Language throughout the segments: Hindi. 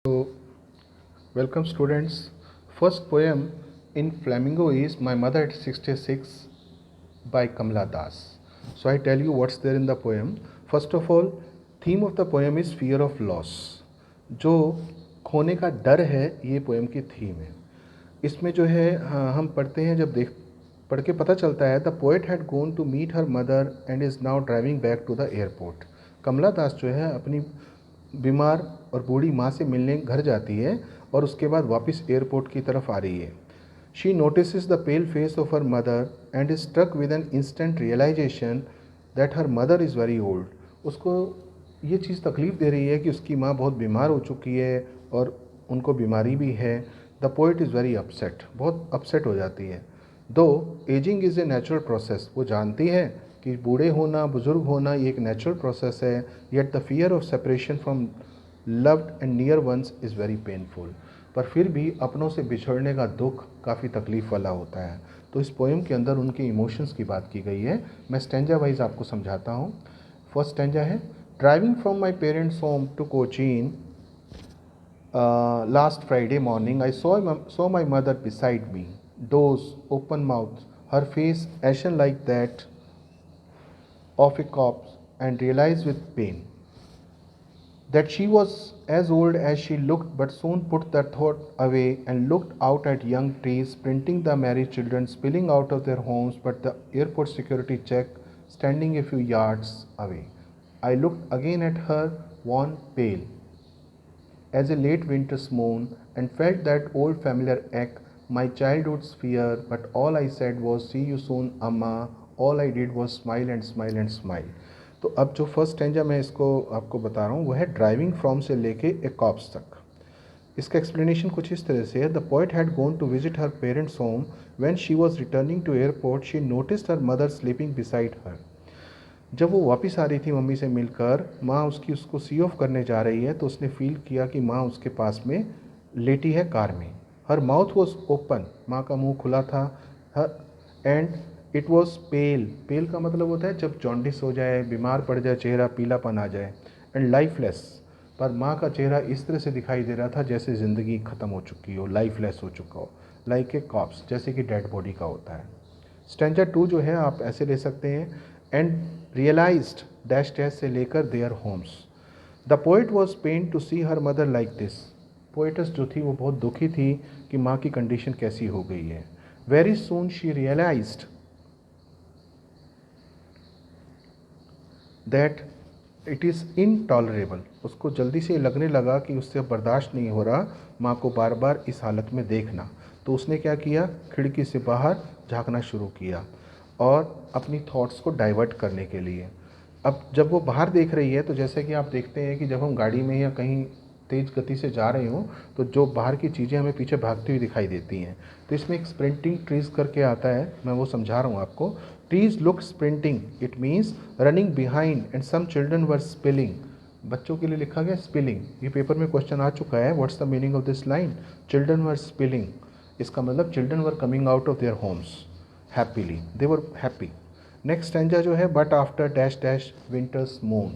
So, welcome students. First poem in Flamingo is My Mother at 66 by Kamala Das. So I tell you what's there in the poem. First of all, theme of the poem is fear of loss. जो खोने का डर है ये पोएम की थीम है. इसमें जो है हम पढ़ते हैं जब देख पढ़ के पता चलता है the poet had gone to meet her mother and is now driving back to the airport. Kamala Das जो है अपनी बीमार और बूढ़ी माँ से मिलने घर जाती है और उसके बाद वापस एयरपोर्ट की तरफ आ रही है. She notice the pale face of her mother and is struck with an instant realisation that her mother is very old. उसको ये चीज़ तकलीफ़ दे रही है कि उसकी माँ बहुत बीमार हो चुकी है और उनको बीमारी भी है. The poet is very upset, बहुत अपसेट हो जाती है. दो ageing is a natural process, वो जानती है कि बूढ़े होना बुज़ुर्ग होना ये एक नेचुरल प्रोसेस है. Yet the fear of separation from loved and near ones is very painful. पर फिर भी अपनों से बिछड़ने का दुख काफ़ी तकलीफ़ वाला होता है. तो इस पोएम के अंदर उनके इमोशंस की बात की गई है. मैं स्टैंजा वाइज आपको समझाता हूँ. फर्स्ट स्टैंजा है driving from my parents home to Cochin last Friday morning, I saw my mother beside me, doors, open mouth, her face ashen like that of a corpse, and realized with pain that she was as old as she looked, but soon put that thought away and looked out at young trees sprinting, the merry children spilling out of their homes, but the airport security check standing a few yards away. I looked again at her, worn pale as a late winter's moon, and felt that old familiar ache, my childhood's fear, but all I said was, see you soon, Amma. All I did was smile and smile and smile. तो अब जो फर्स्ट स्टैंजा मैं इसको आपको बता रहा हूँ वो है ड्राइविंग फ्रॉम से लेके ए कॉप्स तक. इसका एक्सप्लेनेशन कुछ इस तरह से है. The poet had gone to visit her parents home. When she was returning to airport she noticed her mother sleeping beside her. जब वो वापस आ रही थी मम्मी से मिलकर, माँ उसको सी ऑफ करने जा रही है तो उसने फील किया कि माँ उसके पास में लेटी है कार में. हर माउथ वॉज ओपन, माँ का मुंह खुला था. हर एंड इट वॉज पेल, पेल का मतलब होता है जब जॉन्डिस हो जाए, बीमार पड़ जाए, चेहरा पीलापन आ जाए. एंड लाइफलेस, पर माँ का चेहरा इस तरह से दिखाई दे रहा था जैसे ज़िंदगी ख़त्म हो चुकी हो, लाइफलेस हो चुका हो, लाइक ए कॉप्स, जैसे कि डेड बॉडी का होता है. स्टैंजा 2 जो है आप ऐसे ले सकते हैं एंड रियलाइज्ड डैश डैश से लेकर their homes. The poet was pain to see her mother like this. Poetess जो थी वो बहुत दुखी थी कि माँ की कंडीशन कैसी हो गई है. Very soon she realised that it is intolerable. उसको जल्दी से लगने लगा कि उससे बर्दाश्त नहीं हो रहा माँ को बार बार इस हालत में देखना. तो उसने क्या किया, खिड़की से बाहर झांकना शुरू किया और अपनी थॉट्स को डाइवर्ट करने के लिए. अब जब वो बाहर देख रही है तो जैसे कि आप देखते हैं कि जब हम गाड़ी में या कहीं तेज़ गति से जा रहे हों तो जो बाहर की चीज़ें हमें पीछे भागती हुई दिखाई देती हैं. तो इसमें एक स्प्रिंटिंग ट्रीज़ करके आता है, मैं वो समझा रहा हूँ आपको. Trees look sprinting, it means running behind and some children were spilling. बच्चों के लिए लिखा गया स्पिलिंग. ये पेपर में क्वेश्चन आ चुका है, what's the meaning of this line. Children were spilling, इसका मतलब children were coming out of their homes happily, they were happy. Next stanza जो है but after dash dash winter's moon,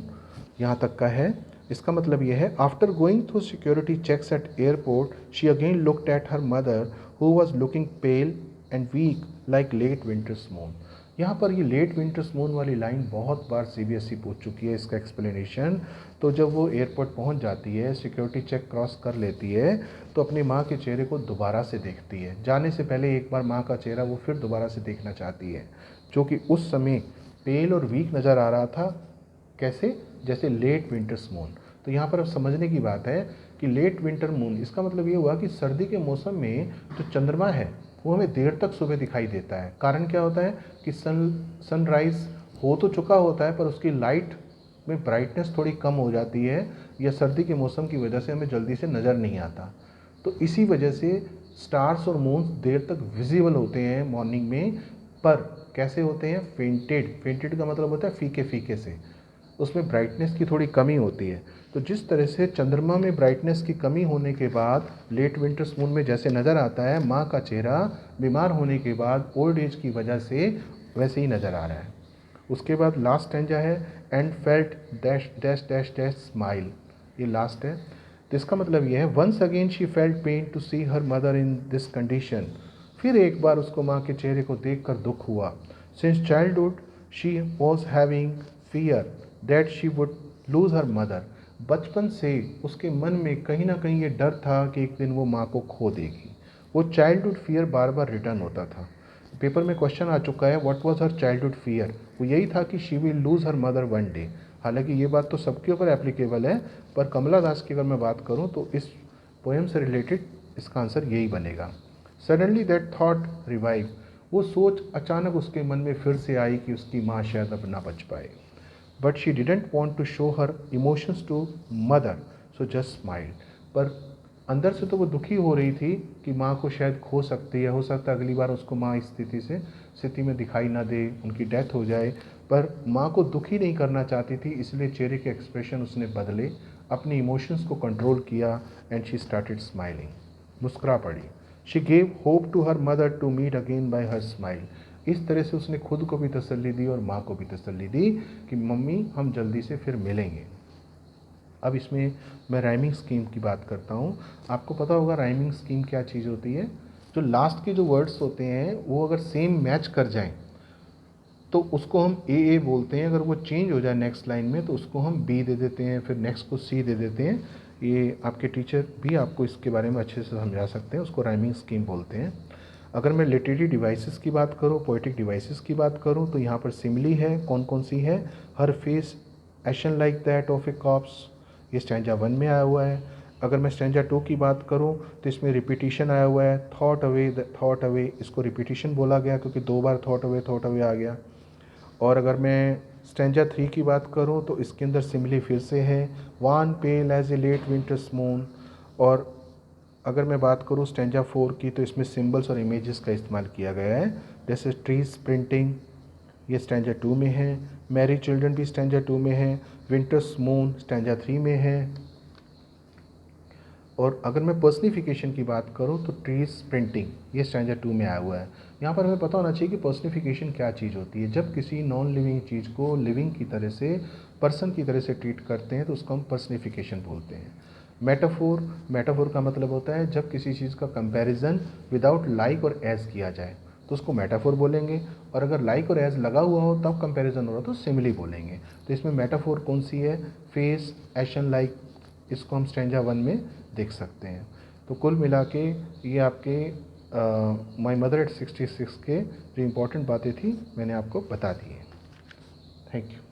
यहाँ तक का है. इसका मतलब ये है after going through security checks at airport she again looked at her mother who was looking pale and weak like late winter's moon. यहाँ पर ये लेट विंटर्स मून वाली लाइन बहुत बार CBSE पूछ चुकी है. इसका एक्सप्लेनेशन, तो जब वो एयरपोर्ट पहुँच जाती है, सिक्योरिटी चेक क्रॉस कर लेती है, तो अपनी माँ के चेहरे को दोबारा से देखती है. जाने से पहले एक बार माँ का चेहरा वो फिर दोबारा से देखना चाहती है, जो कि उस समय पेल और वीक नज़र आ रहा था. कैसे, जैसे लेट विंटर्स मून. तो यहाँ पर अब समझने की बात है कि लेट विंटर मून, इसका मतलब ये हुआ कि सर्दी के मौसम में जो चंद्रमा है वो हमें देर तक सुबह दिखाई देता है. कारण क्या होता है कि सनराइज़ हो तो चुका होता है पर उसकी लाइट में ब्राइटनेस थोड़ी कम हो जाती है, या सर्दी के मौसम की वजह से हमें जल्दी से नज़र नहीं आता. तो इसी वजह से स्टार्स और मून्स देर तक विजिबल होते हैं मॉर्निंग में. पर कैसे होते हैं, फेंटेड. फेंटेड का मतलब होता है फीके फीके से, उसमें ब्राइटनेस की थोड़ी कमी होती है. तो जिस तरह से चंद्रमा में ब्राइटनेस की कमी होने के बाद लेट विंटर्स मून में जैसे नज़र आता है माँ का चेहरा बीमार होने के बाद ओल्ड एज की वजह से, वैसे ही नज़र आ रहा है. उसके बाद लास्ट स्टैंजा है and felt dash dash dash dash smile. ये लास्ट है. तो इसका मतलब ये है once again she felt pain to see her mother in this condition. फिर एक बार उसको माँ के चेहरे को देखकर दुख हुआ। Since childhood she was having fear that she would lose her mother. बचपन से उसके मन में कहीं ना कहीं ये डर था कि एक दिन वो माँ को खो देगी। वो चाइल्डहुड फियर बार बार रिटर्न होता था। पेपर में क्वेश्चन आ चुका है what was her childhood fear. वो यही था कि she will lose her mother one day. हालांकि ये बात तो सबके ऊपर एप्लीकेबल है, पर कमला दास की अगर मैं बात करूँ तो इस पोएम से रिलेटेड इसका आंसर यही बनेगा। Suddenly that thought revive. वो सोच अचानक उसके मन में फिर से आई कि उसकी माँ शायद अब ना बच पाए। But she didn't want to show her emotions to mother, so just smile. पर अंदर से तो वो दुखी हो रही थी कि माँ को शायद खो सकती है, हो सकता है अगली बार उसको माँ इस स्थिति में दिखाई ना दे, उनकी डेथ हो जाए। पर माँ को दुखी नहीं करना चाहती थी, इसलिए चेहरे के एक्सप्रेशन उसने बदले, अपने इमोशंस को कंट्रोल किया एंड शी स्टार्टेड स्माइलिंग। मुस्कुरा पड़ी। She gave hope to her mother to meet again by her smile. इस तरह से उसने खुद को भी तसल्ली दी और माँ को भी तसल्ली दी कि मम्मी हम जल्दी से फिर मिलेंगे। अब इसमें मैं राइमिंग स्कीम की बात करता हूँ। आपको पता होगा राइमिंग स्कीम क्या चीज़ होती है। जो लास्ट के जो वर्ड्स होते हैं वो अगर सेम मैच कर जाएं तो उसको हम ए बोलते हैं। अगर वो चेंज हो जाए नेक्स्ट लाइन में तो उसको हम बी दे देते हैं, फिर नेक्स्ट को सी दे देते हैं। ये आपके टीचर भी आपको इसके बारे में अच्छे से समझा सकते हैं, उसको राइमिंग स्कीम बोलते हैं। अगर मैं लिटरेरी डिवाइसेस की बात करूँ, पोइटिक डिवाइसेस की बात करूँ, तो यहाँ पर सिमिली है। कौन कौन सी है? Her face ashen like that of a corpse, ये स्टैंजा 1 में आया हुआ है। अगर मैं स्टैंजा 2 की बात करूँ तो इसमें रिपीटिशन आया हुआ है। थॉट अवे, इसको रिपीटिशन बोला गया क्योंकि 2 बार थॉट अवे आ गया। और अगर मैं स्टैंजा 3 की बात करूं तो इसके अंदर सिमिली फिर से है, one pale as a late winter's moon. और अगर मैं बात करूं स्टैंजा 4 की तो इसमें सिंबल्स और इमेजेस का इस्तेमाल किया गया है, जैसे ट्रीज प्रिंटिंग, ये स्टैंजा 2 में है। मैरी चिल्ड्रन भी स्टैंजा 2 में है। विंटर्स मून स्टैंजा 3 में है। और अगर मैं पर्सनिफिकेशन की बात करूं तो ट्रीज प्रिंटिंग, ये स्टैंजा 2 में आया हुआ है। यहाँ पर हमें पता होना चाहिए कि पर्सनिफिकेशन क्या चीज़ होती है। जब किसी नॉन लिविंग चीज़ को लिविंग की तरह से, पर्सन की तरह से ट्रीट करते हैं तो उसको हम पर्सनिफिकेशन बोलते हैं। मेटाफोर का मतलब होता है जब किसी चीज़ का कंपैरिजन विदाउट लाइक और एज किया जाए तो उसको मेटाफोर बोलेंगे, और अगर लाइक और एज लगा हुआ हो तब कंपैरिजन हो रहा तो सिमिली बोलेंगे। तो इसमें मेटाफोर कौन सी है? फेस एशन लाइक, इसको हम स्टैंजा 1 में देख सकते हैं। तो कुल मिला के ये आपके माई मदर एट 66 के जो इम्पोर्टेंट बातें थी मैंने आपको बता दी है। Thank you.